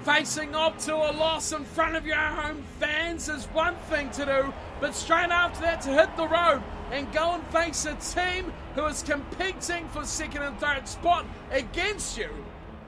Facing up to a loss in front of your home fans is one thing to do, but straight after that to hit the road and go and face a team who is competing for second and third spot against you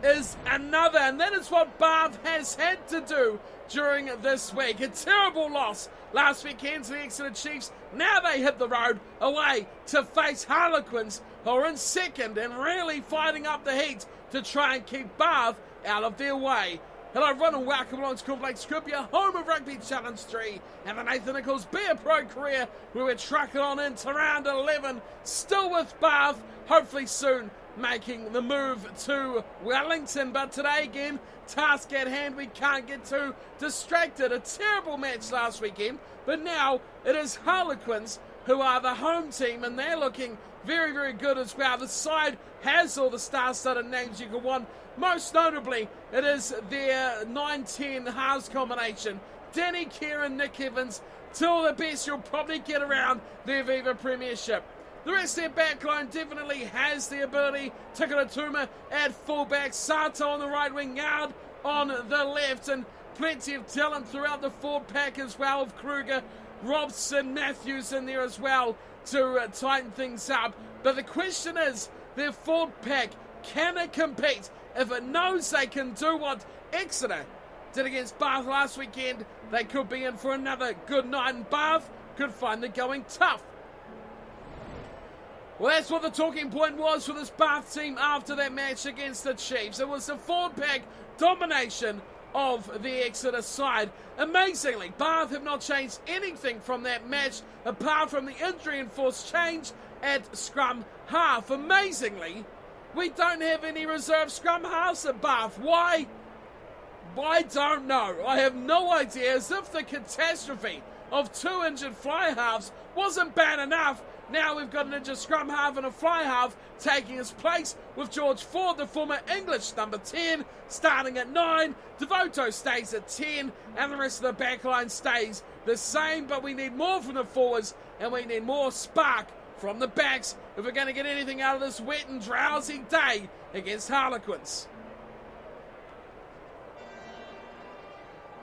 is another, and that is what Bath has had to do during this week. A terrible loss last weekend to the Exeter Chiefs. Now they hit the road away to face Harlequins, who are in second and really fighting up the heat to try and keep Bath out of their way. Hello everyone and welcome along to Cornflakes Group, your home of Rugby Challenge 3 and the Nathan Nicholls Be a Pro career, where we're trucking on into round 11, still with Bath, hopefully soon making the move to Wellington. But today again, task at hand, we can't get too distracted. A terrible match last weekend, but now it is Harlequins who are the home team, and they're looking very, very good as well. The side has all the star-studded names you could want. Most notably, it is their 9-10 halves combination. Danny Kieran, Nick Evans, two of the best you'll probably get around the Aviva Premiership. The rest of their backline definitely has the ability. Tuma at fullback, Sato on the right wing, Yard on the left, and plenty of talent throughout the forward pack as well, of Kruger, Robson, Matthews in there as well to tighten things up. But the question is, their forward pack, can it compete? If it knows they can do what Exeter did against Bath last weekend, they could be in for another good night, and Bath could find it going tough. Well, that's what the talking point was for this Bath team after that match against the Chiefs. It was the forward pack domination of the Exeter side. Amazingly, Bath have not changed anything from that match apart from the injury-enforced change at scrum half. Amazingly, we don't have any reserve scrum halves at Bath. Why? I don't know. I have no idea. As if the catastrophe of two injured fly halves wasn't bad enough, now we've got an injured scrum half and a fly half taking his place, with George Ford, the former English number 10, starting at 9. Devoto stays at 10, and the rest of the backline stays the same. But we need more from the forwards, and we need more spark from the backs if we're going to get anything out of this wet and drowsy day against Harlequins.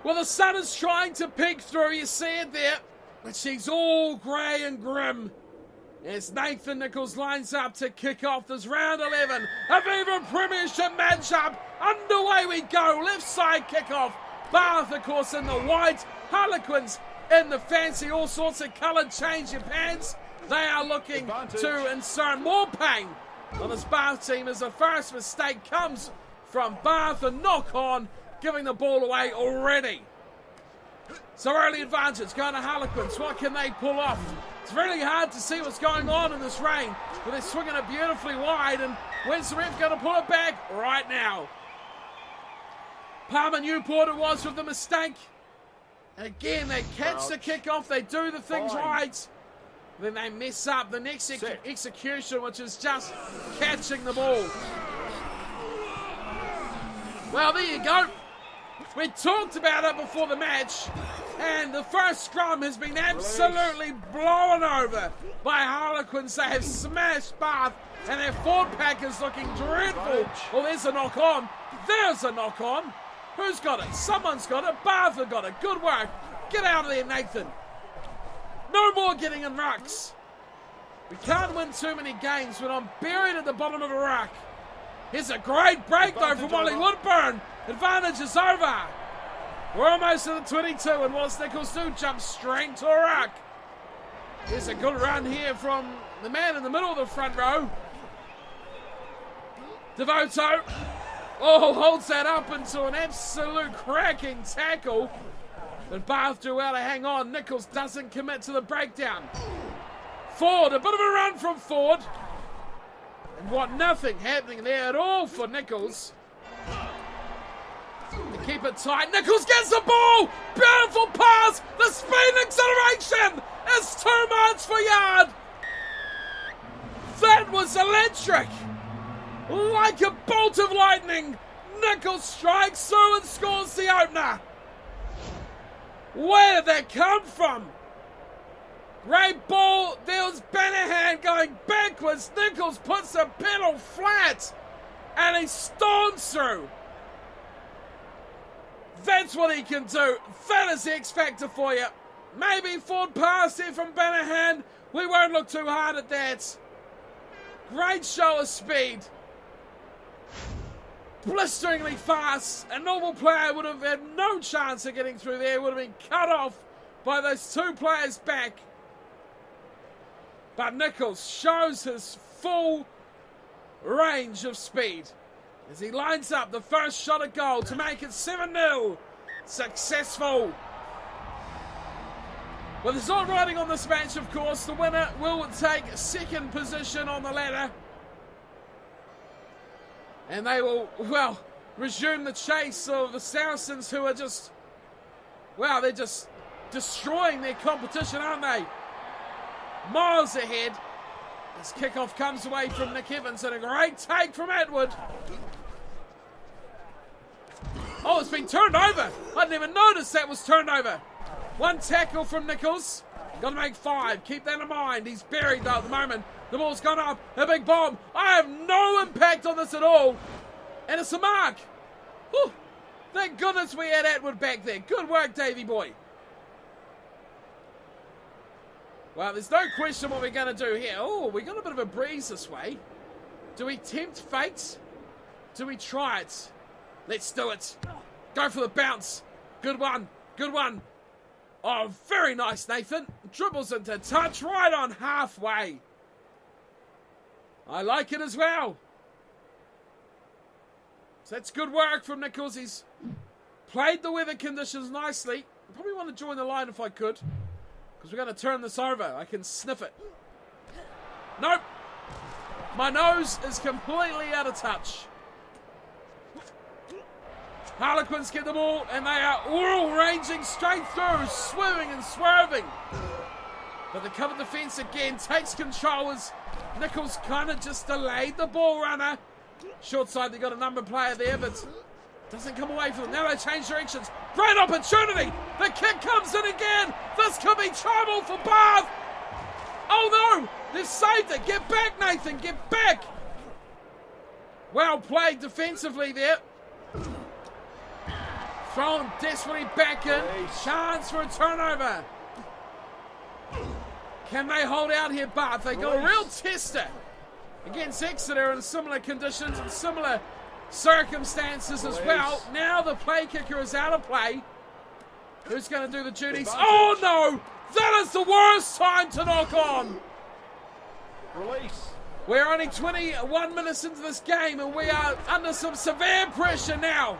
Well, the sun is trying to peek through, you see it there, but she's all grey and grim as Nathan Nicholls lines up to kick off this round 11 Aviva Premiership matchup. Underway we go, left side kickoff. Bath, of course, in the white, Harlequins in the fancy, all sorts of coloured change your pants. They are looking to insert more pain on this Bath team as the first mistake comes from Bath, a knock on, giving the ball away already. So early advantage going to Harlequins. What can they pull off? It's really hard to see what's going on in this rain, but they're swinging it beautifully wide, and when's the ref going to pull it back? Right now. Palmer Newport it was with the mistake. And again, they catch the kickoff, they do the things right. Then they mess up the next execution, which is just catching the ball. Well, there you go. We talked about it before the match, and the first scrum has been absolutely blown over by Harlequins. They have smashed Bath, and their forward pack is looking dreadful. Well, there's a knock on. There's a knock on. Who's got it? Someone's got it. Bath have got it. Good work. Get out of there, Nathan. No more getting in rucks. We can't win too many games when I'm buried at the bottom of a ruck. Here's a great break though from Ollie Woodburn. Advantage is over. We're almost at the 22, and Wallace Nicholls do jump straight to a ruck. There's a good run here from the man in the middle of the front row. Devoto. Oh, holds that up into an absolute cracking tackle. But Bath do well to hang on. Nicholls doesn't commit to the breakdown. Ford, a bit of a run from Ford. And what, nothing happening there at all for Nicholls. To keep it tight, Nicholls gets the ball! Beautiful pass! The speed acceleration is too much for Yard! That was electric! Like a bolt of lightning, Nicholls strikes through and scores the opener. Where did that come from? Great ball. There was Bannerhan going backwards. Nicholls puts the pedal flat and he storms through. That's what he can do. That is the X factor for you. Maybe forward pass there from Banahan. We won't look too hard at that. Great show of speed. Blisteringly fast. A normal player would have had no chance of getting through there. Would have been cut off by those two players back. But Nicholls shows his full range of speed as he lines up the first shot at goal to make it 7-0. Successful. Well, there's not riding on this match, of course. The winner will take second position on the ladder. And they will, well, resume the chase of the Saracens, who are just, well, they're just destroying their competition, aren't they? Miles ahead. This kickoff comes away from Nick Evans and a great take from Atwood. Oh, it's been turned over. I didn't even notice that was turned over. One tackle from Nicholls. Got to make 5. Keep that in mind. He's buried though at the moment. The ball's gone up. A big bomb. I have no impact on this at all. And it's a mark. Whew. Thank goodness we had Atwood back there. Good work, Davey boy. Well, there's no question what we're going to do here. Oh, we got a bit of a breeze this way. Do we tempt fate? Do we try it? Let's do it. Go for the bounce. Good one. Good one. Oh, very nice, Nathan. Dribbles into touch right on halfway. I like it as well. So that's good work from Nicholls. He's played the weather conditions nicely. I probably want to join the line if I could, because we're going to turn this over. I can sniff it. Nope. My nose is completely out of touch. Harlequins get the ball, and they are all ranging straight through, swimming and swerving. But the cover defence again takes control as Nicholls kind of just delayed the ball runner. Short side, they got a number player there, but doesn't come away from them. Now they change directions. Great opportunity. The kick comes in again. This could be trouble for Bath. Oh no, they've saved it. Get back, Nathan, get back. Well played defensively there. Thrown desperately back in. Chance for a turnover. Can they hold out here, Bath? They got a real tester against Exeter in similar conditions and similar circumstances as well. Now the play kicker is out of play. Who's going to do the duties? Oh no! That is the worst time to knock on. Release. We're only 21 minutes into this game and we are under some severe pressure now.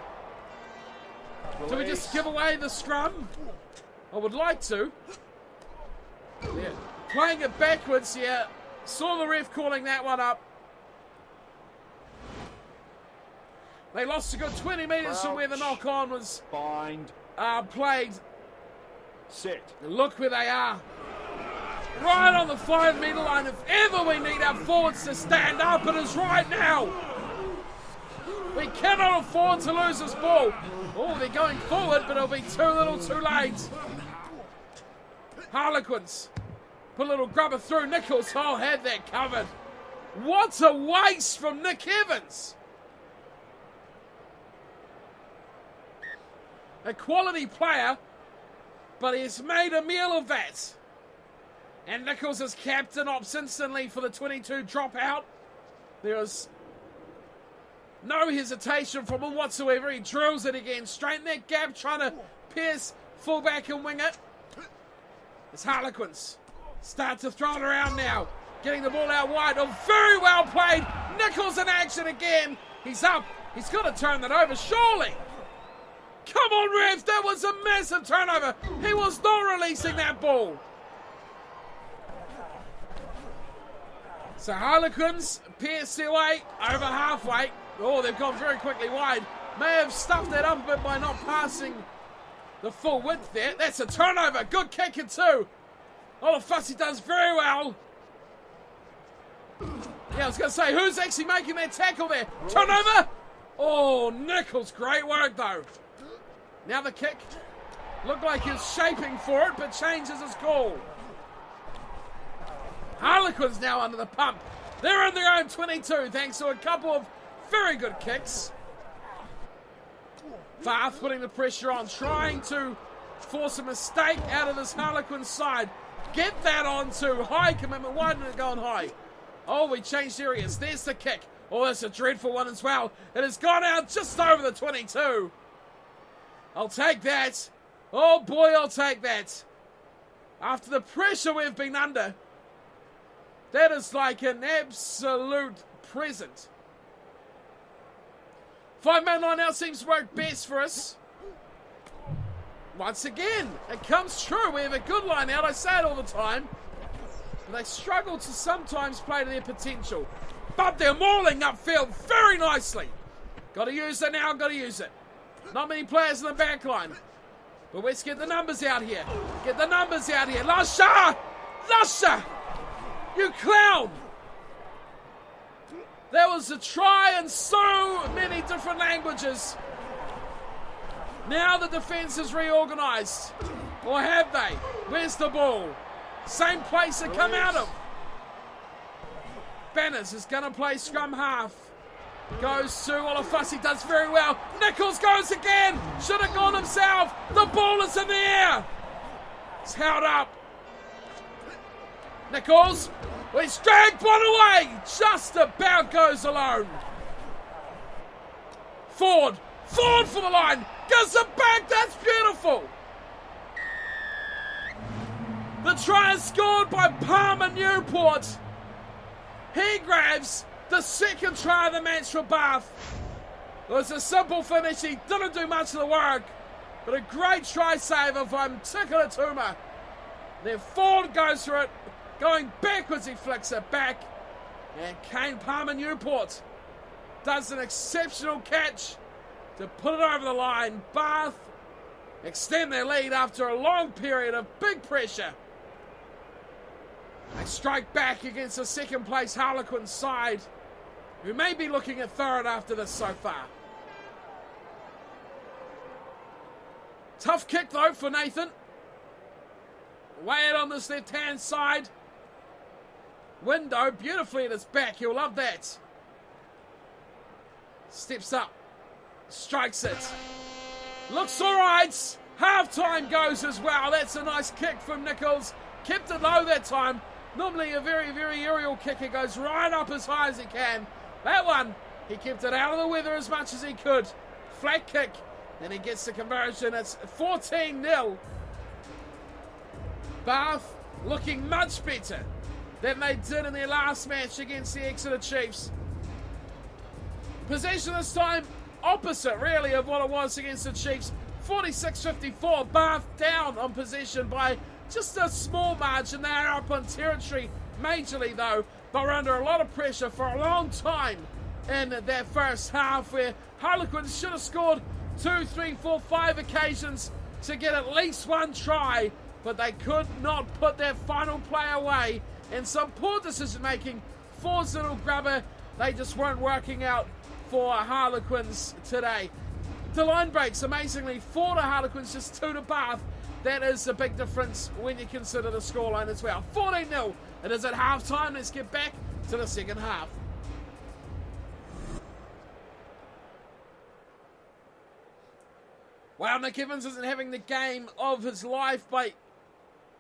Do we just give away the scrum? I would like to. Yeah. Playing it backwards here. Saw the ref calling that one up. They lost a good 20 metres from where the knock-on was played. Set. Look where they are. Right on the 5-metre line. If ever we need our forwards to stand up, it is right now. We cannot afford to lose this ball. Oh, they're going forward, but it'll be too little too late. Harlequins put a little grubber through. Nicholls, oh, had that covered. What a waste from Nick Evans. A quality player, but he's made a meal of that. And Nicholls is captain, opts instantly for the 22 dropout. There is no hesitation from him whatsoever. He drills it again, straight in that gap, trying to pierce fullback and wing it. It's Harlequins start to throw it around now, getting the ball out wide. Oh, very well played. Nicholls in action again. He's up. He's got to turn that over, surely. Come on, ref. That was a massive turnover. He was not releasing that ball. So Harlequins pierce their way over halfway. Oh, they've gone very quickly wide. May have stuffed that up a bit by not passing the full width there. That's a turnover. Good kicker too. Fussy does very well. Yeah, I was going to say, who's actually making that tackle there? Turnover. Oh, Nicholls. Great work though. Now the kick. Looked like he was shaping for it, but changes his call. Harlequins now under the pump. They're in their own 22 thanks to a couple of very good kicks. Bath putting the pressure on, trying to force a mistake out of this Harlequin side. Get that onto high commitment. Why didn't it go on high? Oh, we changed areas. There's the kick. Oh, that's a dreadful one as well. It has gone out just over the 22. I'll take that. Oh boy, I'll take that. After the pressure we've been under, that is like an absolute present. 5-man line now seems to work best for us. Once again, it comes true. We have a good line out. I say it all the time. But they struggle to sometimes play to their potential. But they're mauling upfield very nicely. Got to use it now. Got to use it. Not many players in the back line. But let's get the numbers out here. Get the numbers out here. Lasha! Lasha! You clown! That was a try in so many different languages. Now the defence is reorganised. Or have they? Where's the ball? Same place they come out of. Banners is going to play scrum half. Goes to Olafussi, does very well. Nicholls goes again. Should have gone himself. The ball is in the air. It's held up. Nicholls. He's dragged one away. Just about goes alone. Ford. Ford for the line. Gives it back. That's beautiful. The try is scored by Palmer Newport. He grabs the second try of the match for Bath. It was a simple finish. He didn't do much of the work. But a great try saver from Tikula Tuma. Then Ford goes for it. Going backwards, he flicks it back. And Kane Palmer Newport does an exceptional catch to put it over the line. Bath extend their lead after a long period of big pressure. They strike back against the second place Harlequin side, who may be looking at third after this so far. Tough kick though for Nathan. Way out on this left-hand side. Window beautifully at his back. He'll love that. Steps up. Strikes it. Looks alright. Half-time goes as well. That's a nice kick from Nicholls. Kept it low that time. Normally a very, very aerial kick. It goes right up as high as he can. That one, he kept it out of the weather as much as he could. Flat kick. Then he gets the conversion. It's 14-0. Bath looking much better than they did in their last match against the Exeter Chiefs. Possession this time opposite really of what it was against the Chiefs. 46-54. Bath down on possession by just a small margin. They are up on territory majorly though, but we're under a lot of pressure for a long time in their first half, where Harlequins should have scored 2, 3, 4, 5 occasions to get at least one try, but they could not put their final play away. And some poor decision making. Ford's little grubber, they just weren't working out for Harlequins today. The line breaks amazingly 4 to Harlequins, just 2 to Bath. That is a big difference when you consider the scoreline as well. 14-0. It is at half time. Let's get back to the second half. Well, Nick Evans isn't having the game of his life by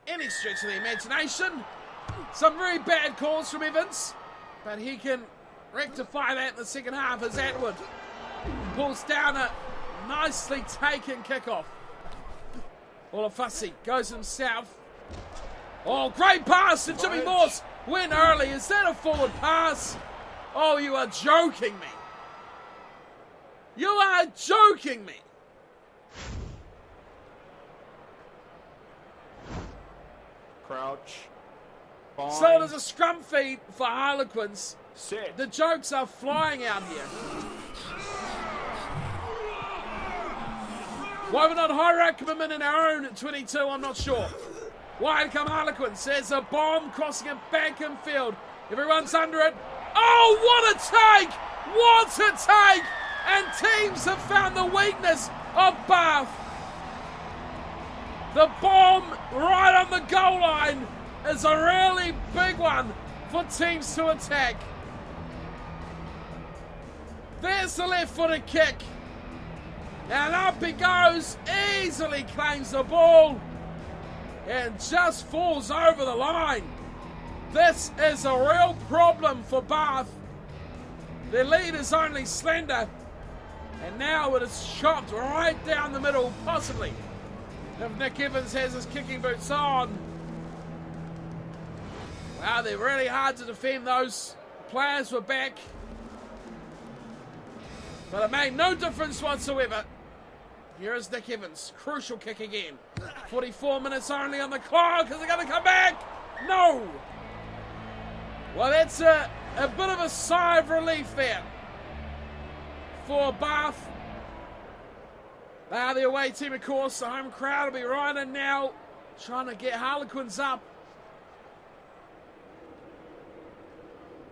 any stretch of the imagination. Some very bad calls from Evans, but he can rectify that in the second half as Atwood pulls down a nicely taken kickoff. Olafussi goes himself. Oh, great pass to Jimmy Morse. Went early. Is that a forward pass? Oh, you are joking me. You are joking me. Crouch. So there's a scrum feed for Harlequins. Sit. The jokes are flying out here. Why we're not higher commitment in our own at 22, I'm not sure. Wide come Harlequins. There's a bomb crossing it back in field. Everyone's under it. Oh, what a take! What a take! And teams have found the weakness of Bath. The bomb right on the goal line is a really big one for teams to attack. There's the left-footed kick. And up he goes, easily claims the ball, and just falls over the line. This is a real problem for Bath. Their lead is only slender, and now it is chopped right down the middle, possibly, if Nick Evans has his kicking boots on. Wow, they're really hard to defend. Those players were back, but it made no difference whatsoever. Here is Nick Evans, crucial kick again. 44 minutes only on the clock. Is it going to come back? No. Well, that's a bit of a sigh of relief there for Bath. They are the away team, of course. The home crowd will be right in now, trying to get Harlequins up.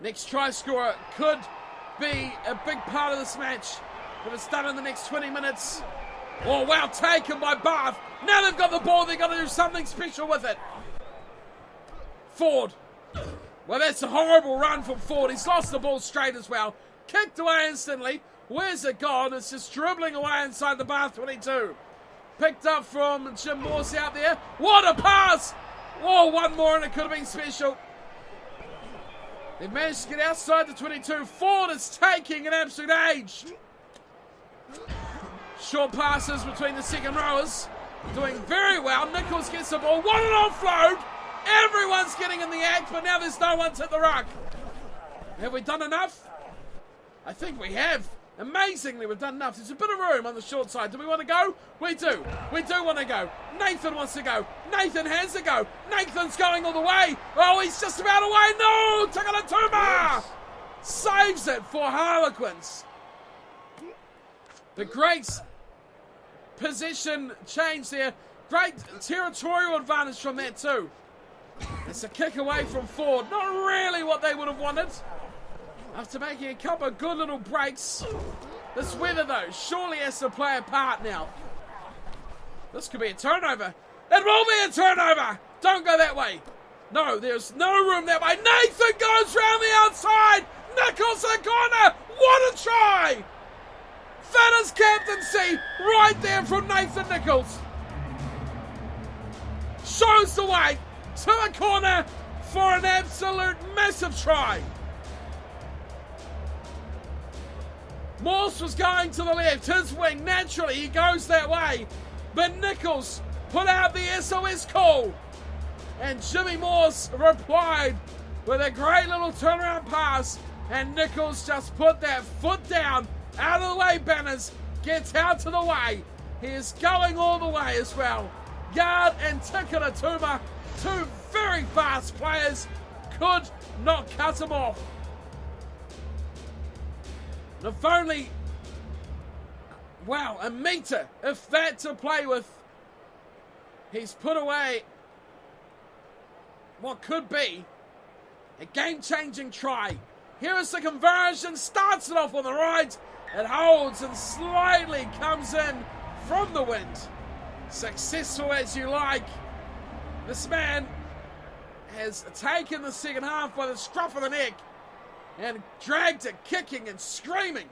Next try scorer could be a big part of this match if it's done in the next 20 minutes. Oh, wow, taken by Bath. Now they've got the ball, they've got to do something special with it. Ford. Well, that's a horrible run from Ford. He's lost the ball straight as well. Kicked away instantly. Where's it gone? It's just dribbling away inside the Bath 22. Picked up from Jim Morse out there. What a pass! Oh, one more and it could have been special. They've managed to get outside the 22. Ford is taking an absolute age. Short passes between the second rowers. Doing very well. Nicholls gets the ball. What an offload! Everyone's getting in the act, but now there's no one to the ruck. Have we done enough? I think we have. Amazingly, we've done enough. There's a bit of room on the short side. Do we want to go? We do. We do want to go. Nathan wants to go. Nathan has to go. Nathan's going all the way. Oh, he's just about away. No! Takalatuma! Saves it for Harlequins. The great possession change there. Great territorial advantage from that too. It's a kick away from Ford. Not really what they would have wanted. After making a couple of good little breaks. This weather though surely has to play a part now. This could be a turnover. It will be a turnover. Don't go that way. No, there's no room that way. Nathan goes round the outside. Nicholls in the corner. What a try. That is captaincy right there from Nathan Nicholls. Shows the way to the corner for an absolute massive try. Morse was going to the left, his wing, naturally he goes that way. But Nicholls put out the SOS call. And Jimmy Morse replied with a great little turnaround pass. And Nicholls just put that foot down, out of the way Banners, gets out to the way. He is going all the way as well. Yard and Takaratuma, two very fast players, could not cut him off. And if only, wow, a metre, if that to play with. He's put away what could be a game-changing try. Here is the conversion, starts it off on the right. It holds and slightly comes in from the wind. Successful as you like. This man has taken the second half by the scruff of the neck and dragged it kicking and screaming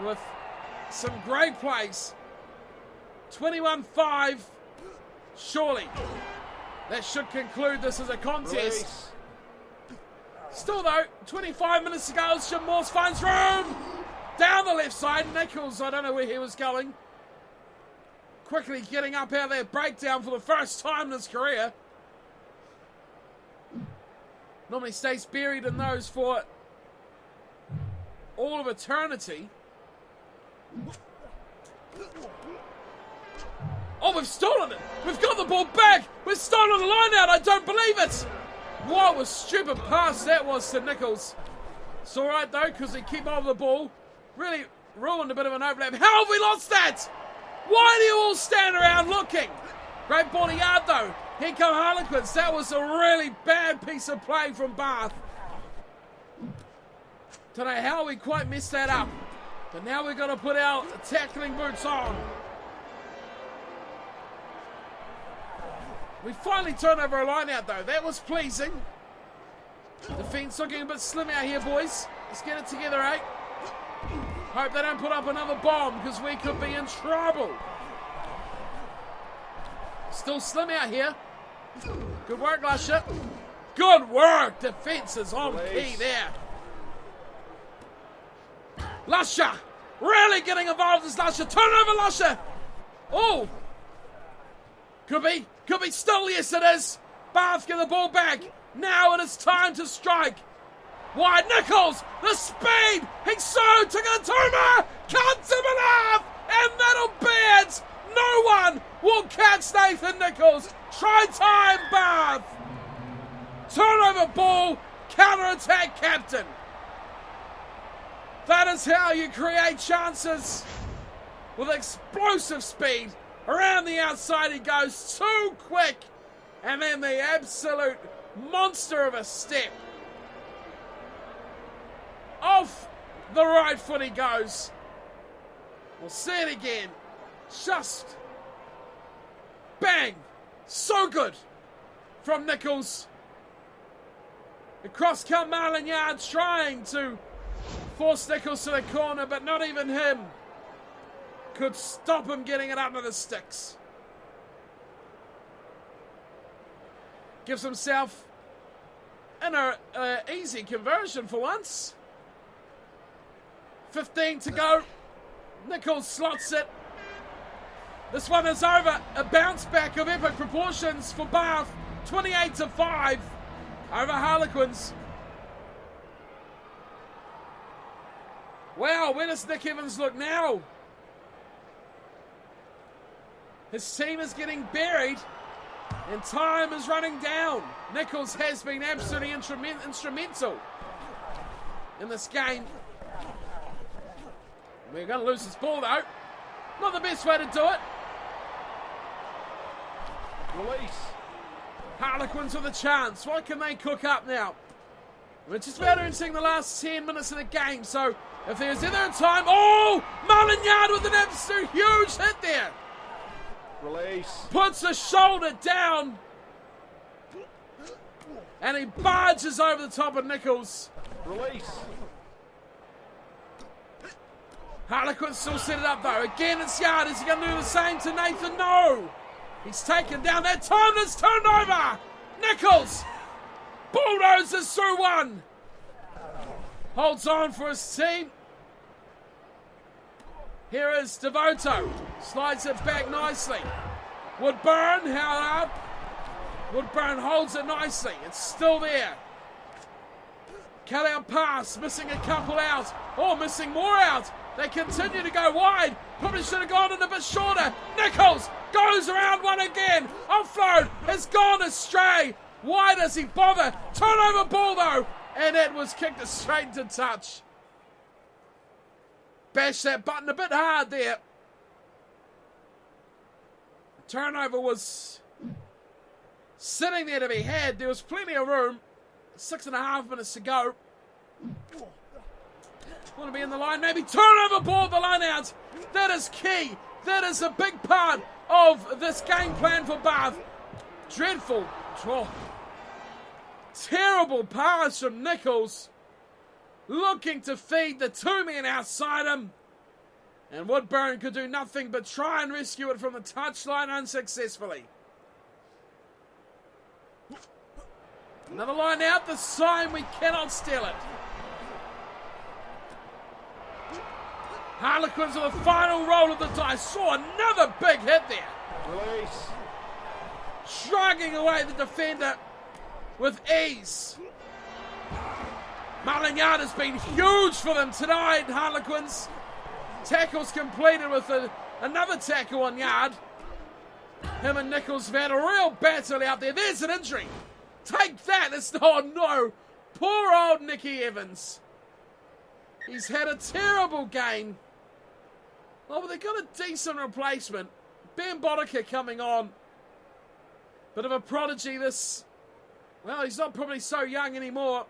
with some great plays. 21-5. Surely that should conclude this as a contest. Still though, 25 minutes to go. Jim Morse finds room. Down the left side. Nicholls, I don't know where he was going. Quickly getting up out of that breakdown for the first time in his career. Normally stays buried in those for all of eternity. Oh, we've stolen it. We've got the ball back. We've stolen the line out. I don't believe it. What a stupid pass that was to Nicholls. It's all right, though, because they keep over the ball. Really ruined a bit of an overlap. How have we lost that? Why do you all stand around looking? Great ball to Yard, though. Here come Harlequins. That was a really bad piece of play from Bath. Don't know how we quite messed that up. But now we've got to put our tackling boots on. We finally turned over a line out though. That was pleasing. Defense looking a bit slim out here, boys. Let's get it together, eh? Hope they don't put up another bomb because we could be in trouble. Still slim out here. Good work, Lusher. Good work. Defence is on key there. Lusher. Really getting involved as Lusher. Turnover, Lusher. Oh. Could be. Still, yes it is. Bath get the ball back. Now it is time to strike. Wide Nicholls. The speed. He's so Tagatuma. Cuts him enough. And that'll be it. No one will catch Nathan Nicholls. Try time, Bath. Turnover ball. Counter-attack captain. That is how you create chances. With explosive speed. Around the outside he goes. Too quick. And then the absolute monster of a step. Off the right foot he goes. We'll see it again. Just bang. So good from Nicholls. Across come Marlon Yard trying to force Nicholls to the corner, but not even him could stop him getting it under the sticks. Gives himself an easy conversion for once. 15 to go. Nicholls slots it. This one is over. A bounce back of epic proportions for Bath. 28-5 over Harlequins. Wow, where does Nick Evans look now? His team is getting buried and time is running down. Nicholls has been absolutely instrumental in this game. We're going to lose this ball though. Not the best way to do it. Release. Harlequins with a chance. What can they cook up now? We're just about entering the last 10 minutes of the game, so if there's either time... Oh! Marlon Yard with an absolute huge hit there. Release. Puts a shoulder down. And he barges over the top of Nicholls. Release. Harlequins still set it up though. Again it's Yard. Is he going to do the same to Nathan? No. He's taken down. That time is turned over. Nicholls bulldozes through one. Holds on for his team. Here is Devoto. Slides it back nicely. Woodburn held up. Woodburn holds it nicely. It's still there. Cut out pass. Missing a couple out. Oh, missing more out. They continue to go wide. Probably should have gone in a bit shorter. Nicholls goes around one again. Offload has gone astray. Why does he bother? Turnover ball though. And it was kicked straight into touch. Bash that button a bit hard there. Turnover was sitting there to be had. There was plenty of room. 6.5 minutes to go. Want to be in the line, maybe turnover ball, the line out. That is key. That is a big part of this game plan for Bath. Dreadful draw. Terrible pass from Nicholls. Looking to feed the two men outside him. And Woodburn could do nothing but try and rescue it from the touchline unsuccessfully. Another line out, this time we cannot steal it. Harlequins with a final roll of the dice. Saw another big hit there. Release. Shrugging away the defender with ease. Marlon Yard has been huge for them tonight, Harlequins. Tackles completed with another tackle on Yard. Him and Nicholls have had a real battle out there. There's an injury. Take that. Oh no. Poor old Nicky Evans. He's had a terrible game. Oh, but they've got a decent replacement. Ben Boddicker coming on. Bit of a prodigy this. Well, he's not probably so young anymore.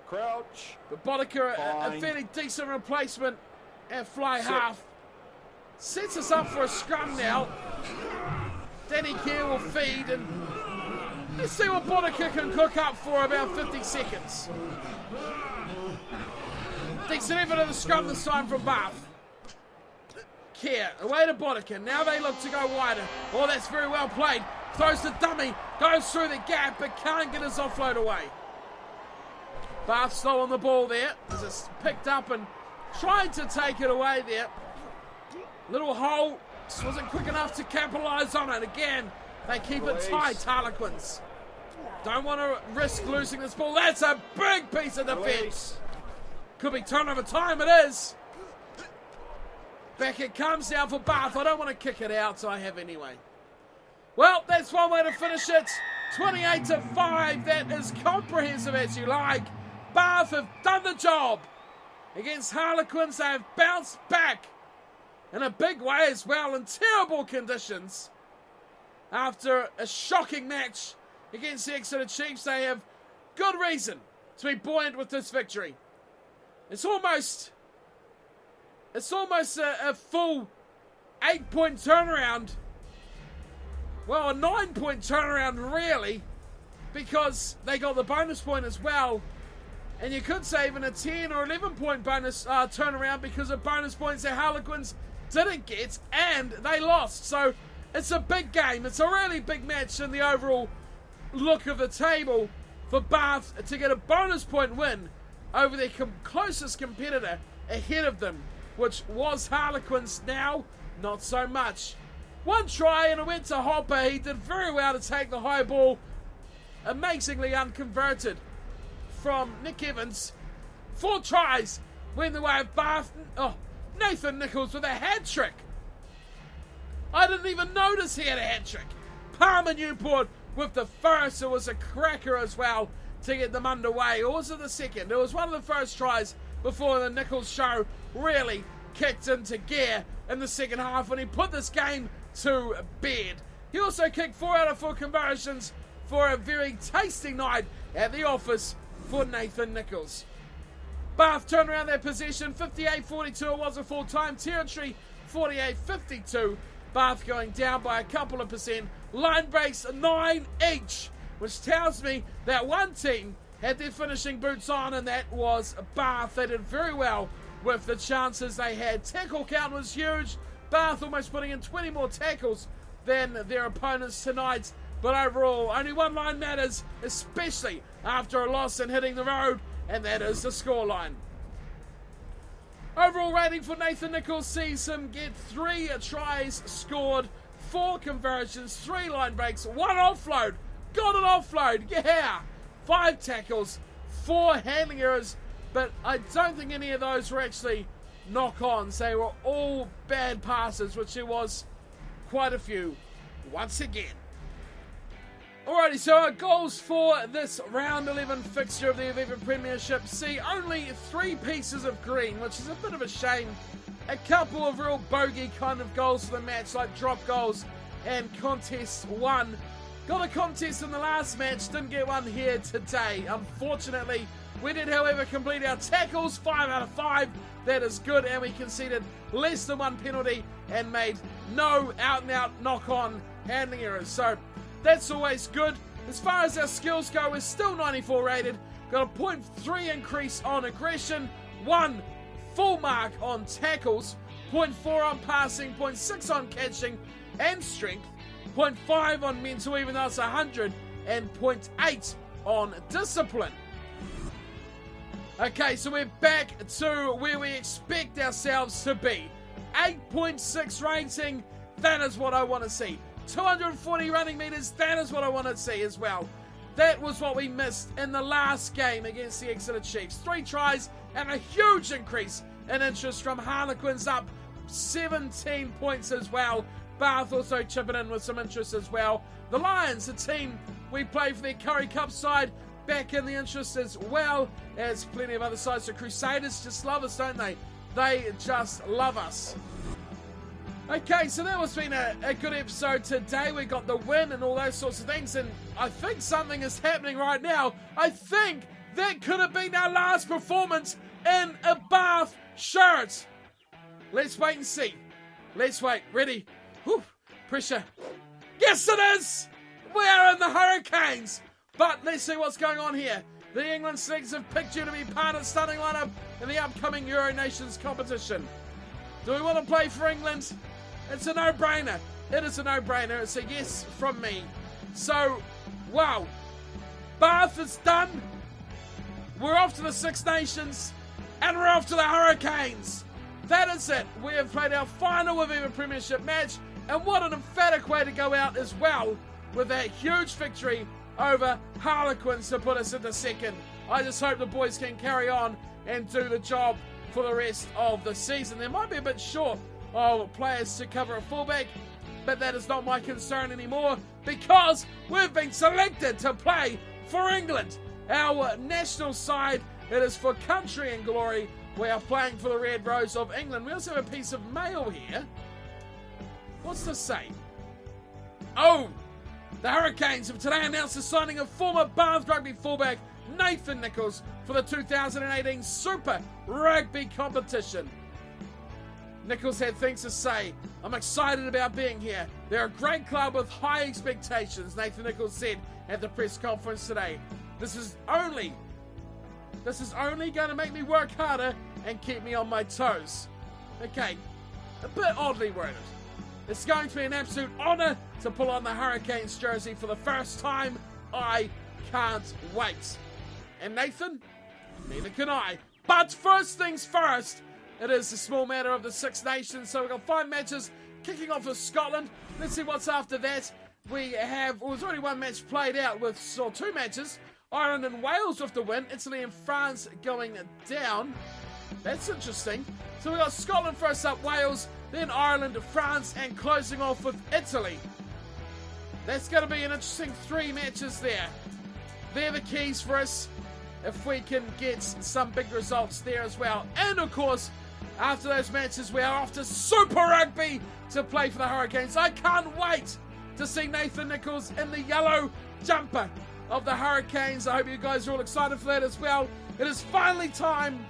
Crouch. But Boddicker, a fairly decent replacement at fly half. Sets us up for a scrum now. Danny Kerr will feed and let's see what Boddicker can cook up for about 50 seconds. Decent effort of the scrum this time from Bath. Care, away to Bodkin. Now they look to go wider. Oh, that's very well played. Throws the dummy, goes through the gap, but can't get his offload away. Bath slow on the ball there. As it's picked up and tried to take it away there. Little hole. Just wasn't quick enough to capitalise on it. Again, they keep it tight, Harlequins. Don't want to risk losing this ball. That's a big piece of defence. Could be turnover time. It is. Back it comes now for Bath. I don't want to kick it out, so I have anyway. Well, that's one way to finish it. 28-5. That is comprehensive as you like. Bath have done the job. Against Harlequins, they have bounced back in a big way as well, in terrible conditions. After a shocking match against the Exeter Chiefs, they have good reason to be buoyant with this victory. It's almost a full 8-point turnaround. Well, a 9-point turnaround, really, because they got the bonus point as well. And you could say even a 10 or 11-point bonus turnaround because of bonus points that Harlequins didn't get and they lost. So it's a big game. It's a really big match in the overall look of the table for Bath to get a bonus point win over their closest competitor ahead of them, which was Harlequins. Now, not so much. One try and it went to Hopper. He did very well to take the high ball, amazingly unconverted from Nick Evans. 4 tries went the way of Bath. Oh, Nathan Nicholls with a hat-trick. I didn't even notice he had a hat-trick. Palmer Newport with the first. It was a cracker as well to get them underway. Or was it the second? It was one of the first tries before the Nicholls show really kicked into gear in the second half when he put this game to bed. He also kicked 4 out of 4 conversions for a very tasty night at the office for Nathan Nicholls. Bath turned around their possession, 58-42. It was a full-time territory, 48-52. Bath going down by a couple of percent. Line breaks 9 each, which tells me that one team had their finishing boots on, and that was Bath. They did very well with the chances they had. Tackle count was huge. Bath almost putting in 20 more tackles than their opponents tonight. But overall, only one line matters, especially after a loss and hitting the road, and that is the scoreline. Overall rating for Nathan Nicholls sees him get 3 tries scored, 4 conversions, 3 line breaks, 1 offload. Got an offload, yeah! 5 tackles, 4 handling errors, but I don't think any of those were actually knock-ons. They were all bad passes, which there was quite a few once again. Alrighty, so our goals for this round 11 fixture of the Aviva Premiership see only 3 pieces of green, which is a bit of a shame. A couple of real bogey kind of goals for the match, like drop goals and contest 1. Got a contest in the last match, didn't get one here today. Unfortunately, we did, however, complete our tackles, 5 out of 5. That is good, and we conceded less than 1 penalty and made no out-and-out knock-on handling errors. So that's always good. As far as our skills go, we're still 94 rated. Got a 0.3 increase on aggression, 1 full mark on tackles, 0.4 on passing, 0.6 on catching and strength, 0.5 on mental, even though it's 100, and 0.8 on discipline. Okay, so we're back to where we expect ourselves to be. 8.6 rating, that is what I want to see. 240 running meters, that is what I want to see as well. That was what we missed in the last game against the Exeter Chiefs. 3 tries and a huge increase in interest from Harlequins, up 17 points as well. Bath also chipping in with some interest as well. The Lions, the team we play for their Curry Cup side, back in the interest as well as plenty of other sides. The Crusaders just love us, don't they? They just love us. Okay, so that has been a good episode today. We got the win and all those sorts of things, and I think something is happening right now. I think that could have been our last performance in a Bath shirt. Let's wait and see. Let's wait. Ready? Whew. Pressure. Yes, it is! We are in the Hurricanes! But let's see what's going on here. The England selectors have picked you to be part of the starting lineup in the upcoming Euro Nations competition. Do we want to play for England? It's a no-brainer. It is a no-brainer. It's a yes from me. So, wow. Bath is done. We're off to the Six Nations. And we're off to the Hurricanes. That is it. We have played our final Aviva Premiership match. And what an emphatic way to go out as well, with that huge victory over Harlequins to put us into second. I just hope the boys can carry on and do the job for the rest of the season. There might be a bit short of players to cover a fullback, but that is not my concern anymore because we've been selected to play for England. Our national side, it is for country and glory. We are playing for the Red Rose of England. We also have a piece of mail here. What's this say? Oh, the Hurricanes have today announced the signing of former Bath Rugby fullback Nathan Nicholls for the 2018 Super Rugby competition. Nicholls had things to say. I'm excited about being here. They're a great club with high expectations, Nathan Nicholls said at the press conference today. This is only going to make me work harder and keep me on my toes. Okay, a bit oddly worded. It's going to be an absolute honour to pull on the Hurricanes jersey for the first time. I can't wait. And Nathan, neither can I. But first things first, it is the small matter of the Six Nations. So we've got 5 matches kicking off with Scotland. Let's see what's after that. There's already one match played out with 2 matches. Ireland and Wales with the win. Italy and France going down. That's interesting. So we've got Scotland first up, Wales, then Ireland, France, and closing off with Italy. That's going to be an interesting 3 matches there. They're the keys for us if we can get some big results there as well. And of course, after those matches, we are off to Super Rugby to play for the Hurricanes. I can't wait to see Nathan Nicholls in the yellow jumper of the Hurricanes. I hope you guys are all excited for that as well. It is finally time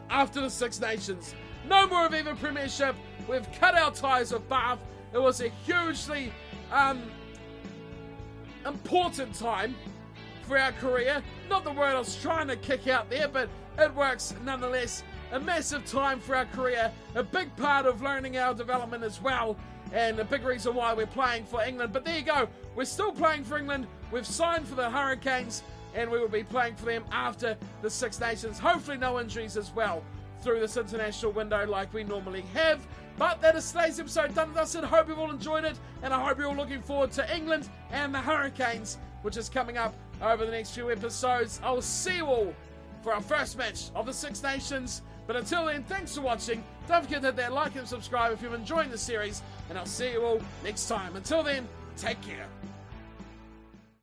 after the Six Nations. No more Aviva Premiership. We've cut our ties with Bath. It was a hugely important time for our career. Not the word I was trying to kick out there, but it works nonetheless. A massive time for our career. A big part of learning our development as well. And a big reason why we're playing for England. But there you go. We're still playing for England. We've signed for the Hurricanes. And we will be playing for them after the Six Nations. Hopefully no injuries as well through this international window like we normally have. But that is today's episode done with us. I hope you've all enjoyed it. And I hope you're all looking forward to England and the Hurricanes, which is coming up over the next few episodes. I'll see you all for our first match of the Six Nations. But until then, thanks for watching. Don't forget to hit that like and subscribe if you're enjoying the series. And I'll see you all next time. Until then, take care.